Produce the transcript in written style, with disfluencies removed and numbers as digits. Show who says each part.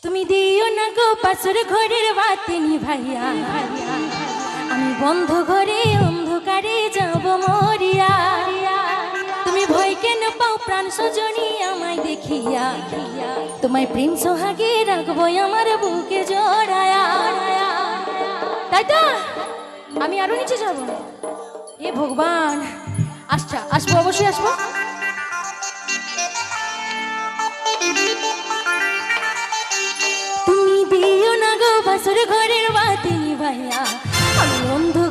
Speaker 1: তুমি দিও না গো পাশের ঘরের বাতি নিভাইয়া, আমি বন্ধ ঘরে অন্ধকারে যাব মরিয়া। তুমি ভয় কেন পাও প্রাণ সজনী আমায় দেখিয়া, তোমায় প্রেম সোহাগে রাখবো আমার বুকে জড়ায়া। তাই তো আমি আরো নিচে যাব। এ ভগবান, আসবো অবশ্যই আসবো। তুমি দিও না গো বাসর ঘরের বাতি নিভাইয়া, আমি বন্ধু